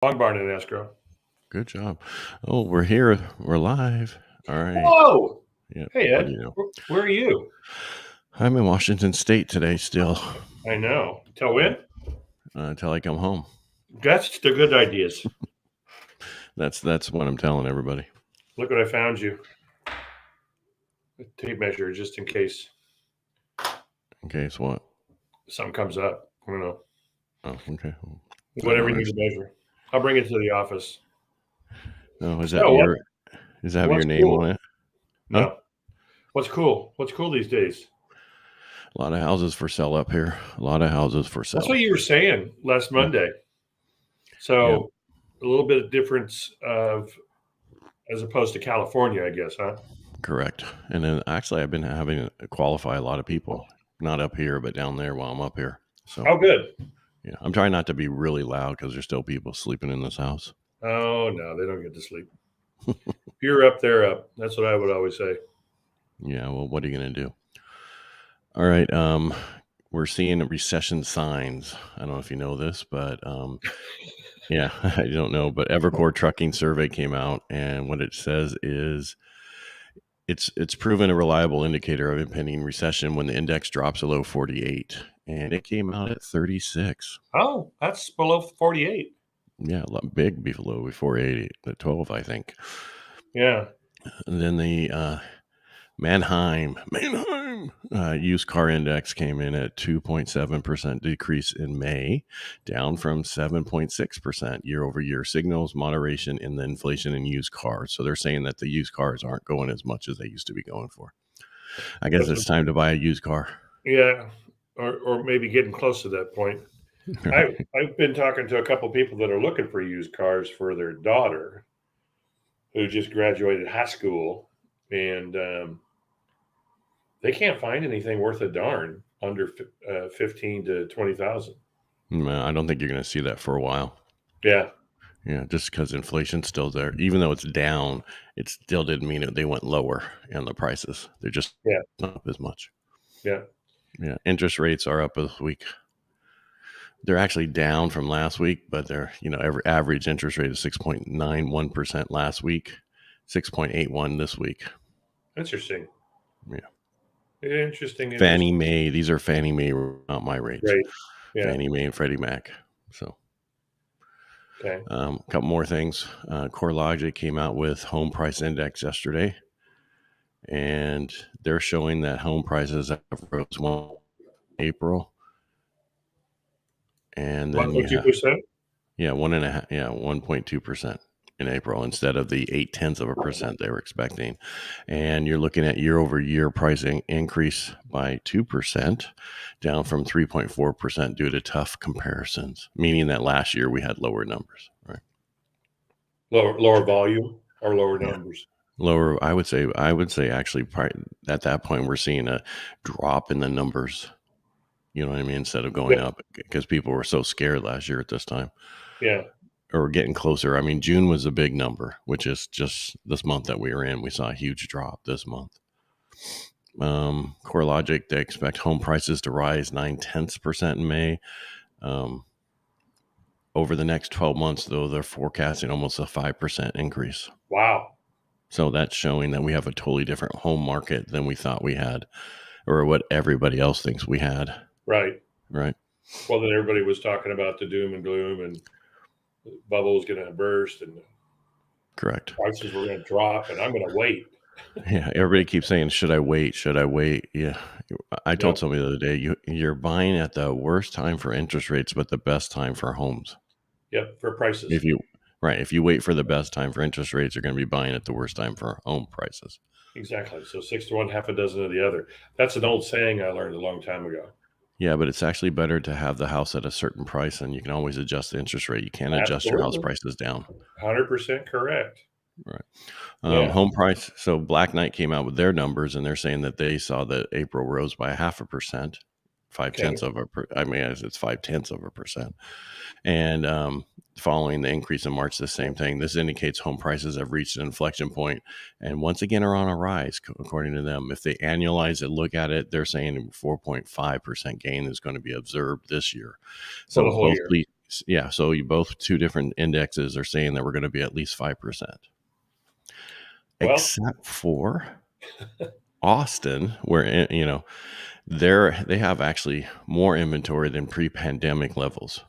Long barn in escrow. Good job. Oh, we're here. We're live. All right. Whoa! Yeah. Hey, What do Ed. you know? Where are you? I'm in Washington State today still I know. Till when? until I come home. That's the good ideas. That's what I'm telling everybody. Look what I found you. A tape measure, just in case In case what? something comes up. I don't know. Oh, okay. I Whatever don't you need to understand. measure. I'll bring it to the office. Oh, So what? does that have your What's name cool? on it? Huh? No. What's cool? What's cool these days? A lot of houses for sale up here. A lot of houses for That's sale. what you were saying last Yeah. Monday. Yeah. So a little bit of difference of as opposed to California, I guess, huh? Correct. And then actually I've been having to qualify a lot of people. Not up here, but down there while I'm up here. So Oh, good. yeah. I'm trying not to be really loud because there's still people sleeping in this house. Oh no, they don't get to sleep. If you're up, they're up. That's what I would always say. Yeah, well, what are you going to do? All right. We're seeing recession signs. I don't know if you know this, but yeah, I don't know. But Evercore Trucking Survey came out, and what it says is it's proven a reliable indicator of impending recession when the index drops below 48, and it came out at 36. Oh, that's below 48. Yeah, a lot big below before 80, the 12, I think. Yeah. And then the Mannheim used car index came in at 2.7% decrease in May, down from 7.6% year over year. Signals moderation in the inflation in used cars. So they're saying that the used cars aren't going as much as they used to be going for. I guess That's it's time to buy a used car. yeah. Or maybe getting close to that point. I've been talking to a couple people that are looking for used cars for their daughter who just graduated high school, and they can't find anything worth a darn under 15 to 20,000. No, I don't think you're going to see that for a while. Yeah. Yeah, just because inflation's still there. Even though it's down, it still didn't mean they went lower in the prices. They're just Yeah. not up as much. Yeah. Yeah, interest rates are up this week. They're actually down from last week, but they're, every average interest rate is 6.91% last week, 6.81 this week. Interesting. Yeah. Interesting. Fannie Interesting. Mae, these are Fannie Mae, not my rates. Great. Yeah. Fannie Mae and Freddie Mac. So, Okay. a couple more things. CoreLogic came out with home price index yesterday, and they're showing that home prices have rose in April, and then you have 1.2%. 1.2% in April instead of the 0.8% they were expecting. And you're looking at year over year pricing increase by 2%, down from 3.4% due to tough comparisons, meaning that last year we had lower numbers, right? Lower volume or lower Yeah. numbers. Lower, I would say actually at that point we're seeing a drop in the numbers. You know what I mean? Instead of going Yeah. up because people were so scared last year at this time. Yeah. Or getting closer. I mean, June was a big number, which is just this month that we were in. We saw a huge drop this month. CoreLogic, they expect home prices to rise 0.9% in May. Over the next 12 months, though, they're forecasting almost a 5% increase. Wow. So that's showing that we have a totally different home market than we thought we had, or what everybody else thinks we had. Right. Right. Well, then everybody was talking about the doom and gloom and the bubble was going to burst and Correct. prices were going to drop, and I'm going to wait. Yeah, everybody keeps saying, "Should I wait? Should I wait?" Yeah, I told Yep. somebody the other day, you're buying at the worst time for interest rates, but the best time for homes. Yep. For prices. If you if you wait for the best time for interest rates, you're going to be buying at the worst time for home prices. Exactly. So 6 to 1, half a dozen of the other. That's an old saying I learned a long time ago. Yeah, but it's actually better to have the house at a certain price, and you can always adjust the interest rate. You can't adjust your house Absolutely. prices down. 100% correct. Right. Yeah. Home price. So Black Knight came out with their numbers, and they're saying that they saw that April rose by 0.5%, five Okay. tenths of a. I mean, it's 0.5%, and following the increase in March, the same thing. This indicates home prices have reached an inflection point, and once again are on a rise, according to them. If they annualize it, look at it, they're saying 4.5% gain is going to be observed this year. For the So whole year. Yeah. So you both two different indexes are saying that we're going to be at least 5%, Well, except for Austin, where, they have actually more inventory than pre-pandemic levels.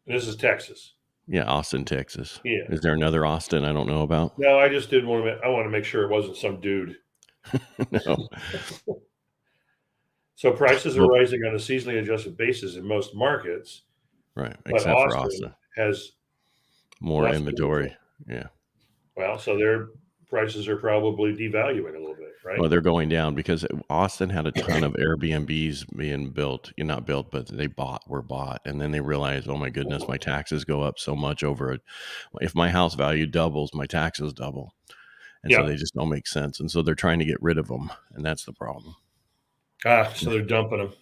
this is Texas. Yeah, Austin, Texas. Yeah. Is there another Austin I don't know about? No, I just didn't want to. I want to make sure it wasn't some dude. No. So prices are Well, rising on a seasonally adjusted basis in most markets, right, but except for Austin Austin. has More less inventory. inventory. Yeah. Well, so their prices are probably devaluing a little bit, right? Well, they're going down because Austin had a ton of Airbnbs being built. You're not built, but were bought. And then they realized, oh my goodness, my taxes go up so much over it. If my house value doubles, my taxes double. And so Yeah. they just don't make sense. And so they're trying to get rid of them. And that's the problem. So they're dumping them.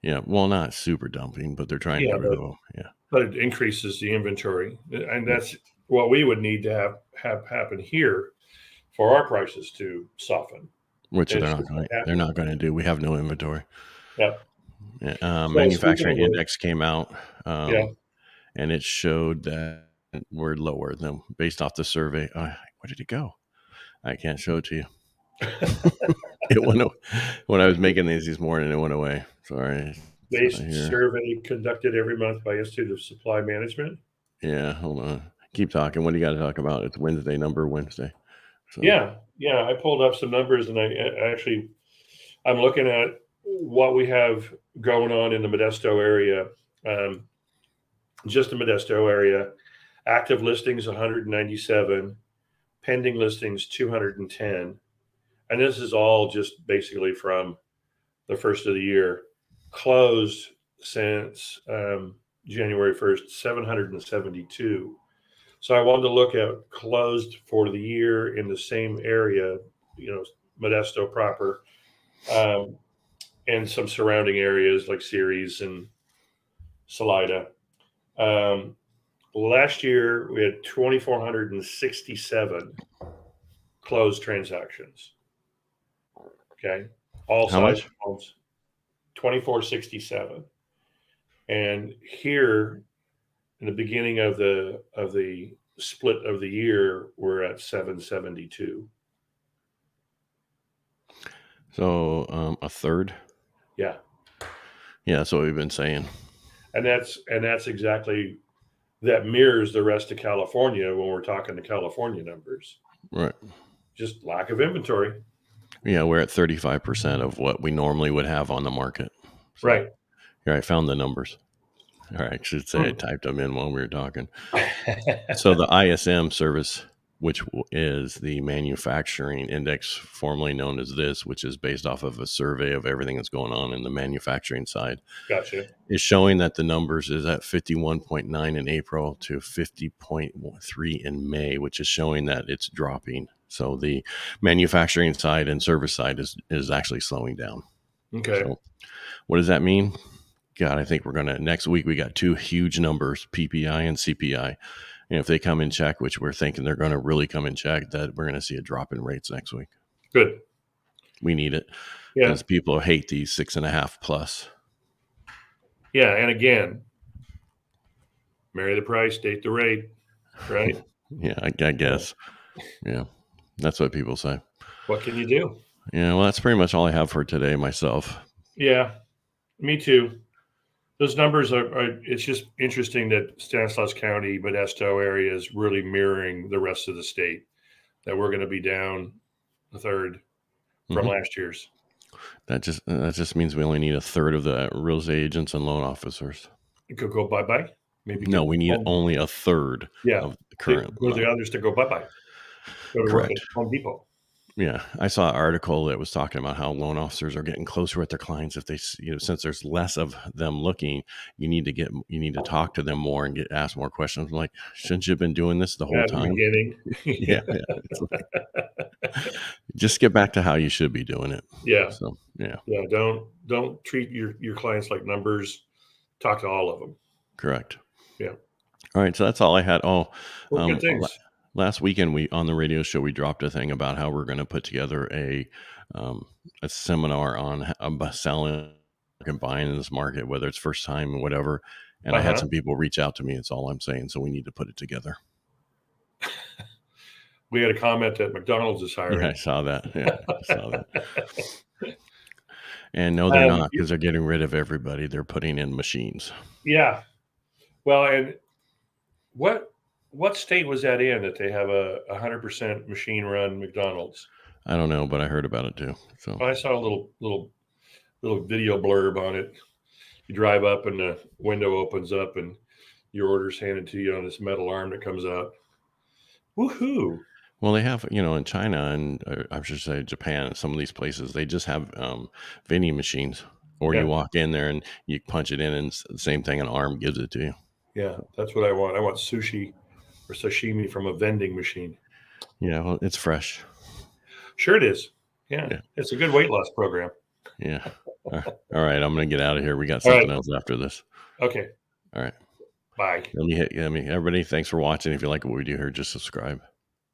Yeah. Well, not super dumping, but they're trying to Yeah, get rid of them. Yeah. but it increases the inventory, and Yeah. that's what we would need to have happen here for our prices to soften. Which It's just not they're happening. not going to do. We have no inventory. Yep. Yeah, So speaking manufacturing of which, index came out, yeah, and it showed that we're lower than based off the survey. Where did it go? I can't show it to you. It went when I was making these this morning. It went away. Sorry, it's not based here. survey conducted every month by Institute of Supply Management. Yeah, hold on. Keep talking. What do you got to talk about? It's Wednesday, number Wednesday. So Yeah, I pulled up some numbers, and I'm looking at what we have going on in the Modesto area. Um, just the Modesto area, active listings 197, pending listings 210, and this is all just basically from the first of the year. Closed since January 1st, 772. So I wanted to look at closed for the year in the same area, Modesto proper, um, and some surrounding areas like Ceres and Salida. Um, Last year we had 2,467 closed transactions. Okay, all how size much? homes, 2,467. And here in the beginning of the split of the year, we're at 772. So a third. Yeah, Yeah, that's what we've been saying. and that's exactly that mirrors the rest of California when we're talking the California numbers. Right. Just lack of inventory. Yeah, we're at 35% of what we normally would have on the market. So Right. here, I found the numbers. Or I should say I Hmm. typed them in while we were talking. So the ISM service, which is the manufacturing index, formerly known as this, which is based off of a survey of everything that's going on in the manufacturing side, Gotcha. is showing that the numbers is at 51.9 in April to 50.3 in May, which is showing that it's dropping. So the manufacturing side and service side is actually slowing down. Okay. So what does that mean? God, I think we're going to next week. We got two huge numbers, PPI and CPI. And if they come in check, which we're thinking they're going to really come in check, that we're going to see a drop in rates next week. Good. We need it Yeah. because people hate these 6.5 plus. Yeah. And again, marry the price, date the rate. Right. Yeah, I guess. Yeah, that's what people say. What can you do? Yeah, well, that's pretty much all I have for today myself. Yeah. Me too. Those numbers it's just interesting that Stanislaus County, Modesto area is really mirroring the rest of the state, that we're going to be down a third from last year's. That just means we only need a third of the real estate agents and loan officers. It could go bye-bye. Maybe No, we need only a third of the current Go to the amount. others to go bye-bye. Go to work at Correct. Home Depot. Yeah, I saw an article that was talking about how loan officers are getting closer with their clients. If they, since there's less of them looking, you need to talk to them more and ask more questions. I'm like, shouldn't you have been doing this the whole At the time? beginning. Yeah. It's like, just get back to how you should be doing it. Yeah. So yeah. Yeah. Don't treat your clients like numbers. Talk to all of them. Correct. Yeah. All right. So that's all I had. Oh, good things. last weekend on the radio show we dropped a thing about how we're going to put together a seminar on selling and buying in this market, whether it's first time or whatever. And I had some people reach out to me. It's all I'm saying. So we need to put it together. We had a comment that McDonald's is hiring. Yeah, I saw that. Yeah, I saw that. And no, they're not, because they're getting rid of everybody. They're putting in machines. Yeah. Well, and what state was that in that they have a 100% machine run McDonald's? I don't know, but I heard about it too. So I saw a little video blurb on it. You drive up and the window opens up and your order's handed to you on this metal arm that comes out. Woohoo! Well, they have, in China and I should say Japan, some of these places, they just have vending machines, or you walk in there and you punch it in, and it's the same thing, an arm gives it to you. Yeah, that's what I want. I want sushi or sashimi from a vending machine. Yeah, well, it's fresh. Sure it is. Yeah. It's a good weight loss program. Yeah. All right, I'm going to get out of here. We got something else after this. Okay. All right. Bye. Everybody, thanks for watching. If you like what we do here, just subscribe.